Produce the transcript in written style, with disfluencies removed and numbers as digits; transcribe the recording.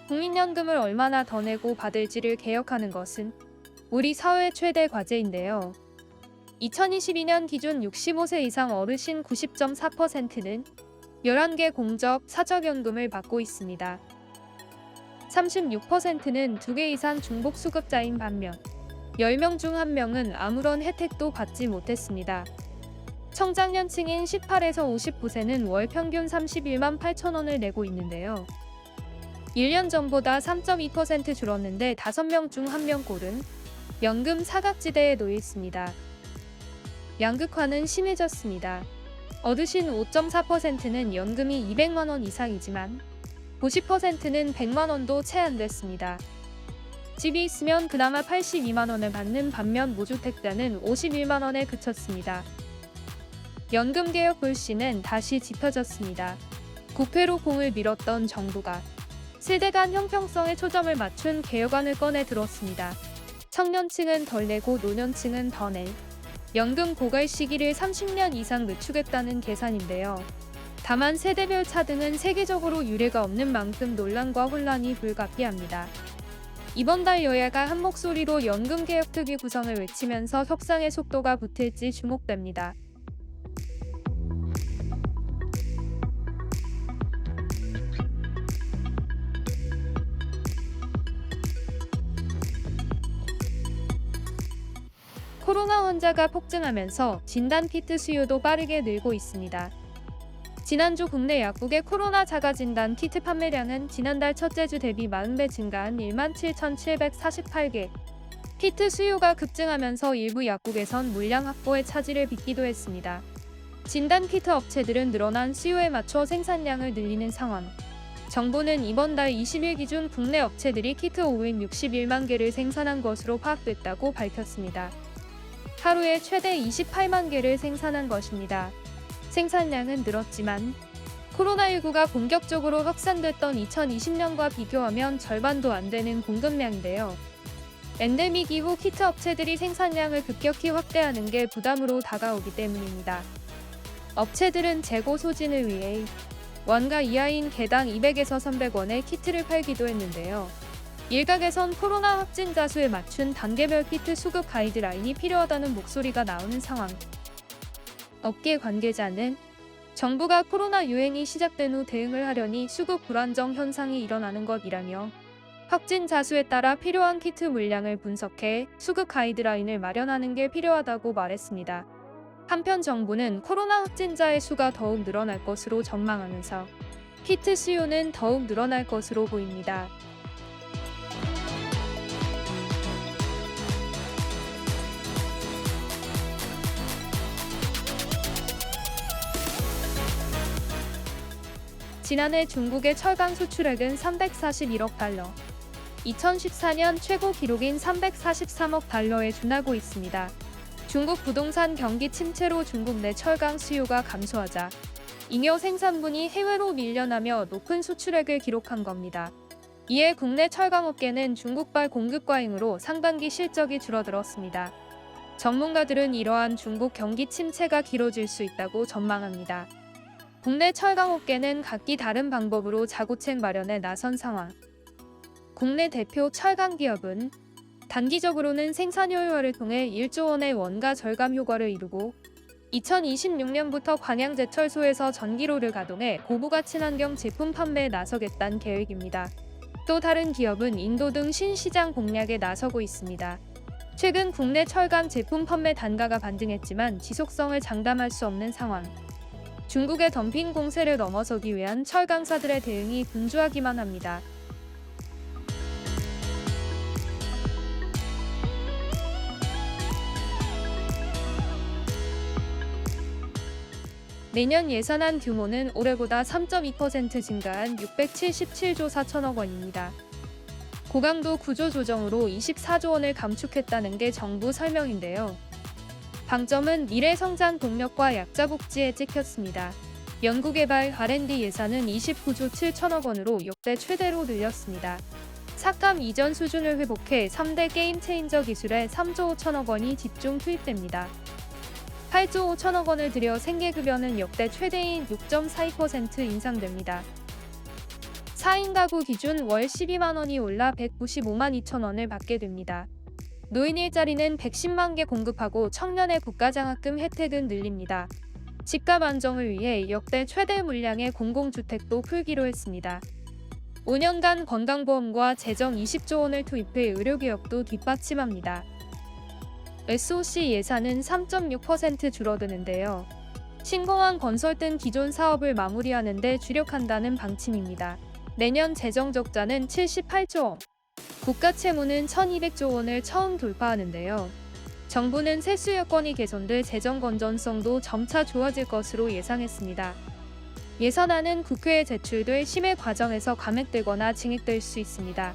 국민연금을 얼마나 더 내고 받을지를 개혁하는 것은 우리 사회의 최대 과제인데요. 2022년 기준 65세 이상 어르신 90.4%는 11개 공적, 사적연금을 받고 있습니다. 36%는 2개 이상 중복수급자인 반면 10명 중 1명은 아무런 혜택도 받지 못했습니다. 청장년층인 18에서 59세는 월 평균 31만 8천 원을 내고 있는데요. 1년 전보다 3.2% 줄었는데 5명 중 1명 꼴은 연금 사각지대에 놓여 있습니다. 양극화는 심해졌습니다. 어르신 5.4%는 연금이 200만 원 이상이지만 50%는 100만 원도 채 안 됐습니다. 집이 있으면 그나마 82만 원을 받는 반면 무주택자는 51만 원에 그쳤습니다. 연금개혁 불씨는 다시 짚어졌습니다. 국회로 공을 밀었던 정부가 세대 간 형평성에 초점을 맞춘 개혁안을 꺼내 들었습니다. 청년층은 덜 내고 노년층은 더 낼 연금 고갈 시기를 30년 이상 늦추겠다는 계산인데요. 다만 세대별 차등은 세계적으로 유례가 없는 만큼 논란과 혼란이 불가피합니다. 이번 달 여야가 한 목소리로 연금개혁 특위 구성을 외치면서 협상의 속도가 붙을지 주목됩니다. 코로나 환자가 폭증하면서 진단키트 수요도 빠르게 늘고 있습니다. 지난주 국내 약국의 코로나 자가진단 키트 판매량은 지난달 첫째 주 대비 40배 증가한 17,748개. 키트 수요가 급증하면서 일부 약국에선 물량 확보에 차질을 빚기도 했습니다. 진단키트 업체들은 늘어난 수요에 맞춰 생산량을 늘리는 상황. 정부는 이번 달 20일 기준 국내 업체들이 키트 561만 개를 생산한 것으로 파악됐다고 밝혔습니다. 하루에 최대 28만 개를 생산한 것입니다. 생산량은 늘었지만 코로나19가 본격적으로 확산됐던 2020년과 비교하면 절반도 안 되는 공급량인데요. 엔데믹 이후 키트 업체들이 생산량을 급격히 확대하는 게 부담으로 다가오기 때문입니다. 업체들은 재고 소진을 위해 원가 이하인 개당 200에서 300원의 키트를 팔기도 했는데요. 일각에선 코로나 확진자 수에 맞춘 단계별 키트 수급 가이드라인이 필요하다는 목소리가 나오는 상황. 업계 관계자는 정부가 코로나 유행이 시작된 후 대응을 하려니 수급 불안정 현상이 일어나는 것이라며 확진자 수에 따라 필요한 키트 물량을 분석해 수급 가이드라인을 마련하는 게 필요하다고 말했습니다. 한편 정부는 코로나 확진자의 수가 더욱 늘어날 것으로 전망하면서 키트 수요는 더욱 늘어날 것으로 보입니다. 지난해 중국의 철강 수출액은 341억 달러, 2014년 최고 기록인 343억 달러에 준하고 있습니다. 중국 부동산 경기 침체로 중국 내 철강 수요가 감소하자 잉여 생산분이 해외로 밀려나며 높은 수출액을 기록한 겁니다. 이에 국내 철강업계는 중국발 공급 과잉으로 상반기 실적이 줄어들었습니다. 전문가들은 이러한 중국 경기 침체가 길어질 수 있다고 전망합니다. 국내 철강업계는 각기 다른 방법으로 자구책 마련에 나선 상황. 국내 대표 철강 기업은 단기적으로는 생산 효율화를 통해 1조 원의 원가 절감 효과를 이루고 2026년부터 광양제철소에서 전기로를 가동해 고부가 친환경 제품 판매에 나서겠다는 계획입니다. 또 다른 기업은 인도 등 신시장 공략에 나서고 있습니다. 최근 국내 철강 제품 판매 단가가 반등했지만 지속성을 장담할 수 없는 상황. 중국의 덤핑 공세를 넘어서기 위한 철강사들의 대응이 분주하기만 합니다. 내년 예산안 규모는 올해보다 3.2% 증가한 677조 4천억 원입니다. 고강도 구조 조정으로 24조 원을 감축했다는 게 정부 설명인데요. 방점은 미래 성장 동력과 약자 복지에 찍혔습니다. 연구개발 R&D 예산은 29조 7천억 원으로 역대 최대로 늘렸습니다. 삭감 이전 수준을 회복해 3대 게임 체인저 기술에 3조 5천억 원이 집중 투입됩니다. 8조 5천억 원을 들여 생계급여는 역대 최대인 6.42% 인상됩니다. 4인 가구 기준 월 12만 원이 올라 195만 2천 원을 받게 됩니다. 노인 일자리는 110만 개 공급하고 청년의 국가장학금 혜택은 늘립니다. 집값 안정을 위해 역대 최대 물량의 공공주택도 풀기로 했습니다. 5년간 건강보험과 재정 20조 원을 투입해 의료개혁도 뒷받침합니다. SOC 예산은 3.6% 줄어드는데요. 신공항 건설 등 기존 사업을 마무리하는 데 주력한다는 방침입니다. 내년 재정 적자는 78조 원, 국가 채무는 1,200조 원을 처음 돌파하는데요. 정부는 세수 여건이 개선돼 재정 건전성도 점차 좋아질 것으로 예상했습니다. 예산안은 국회에 제출돼 심의 과정에서 감액되거나 증액될 수 있습니다.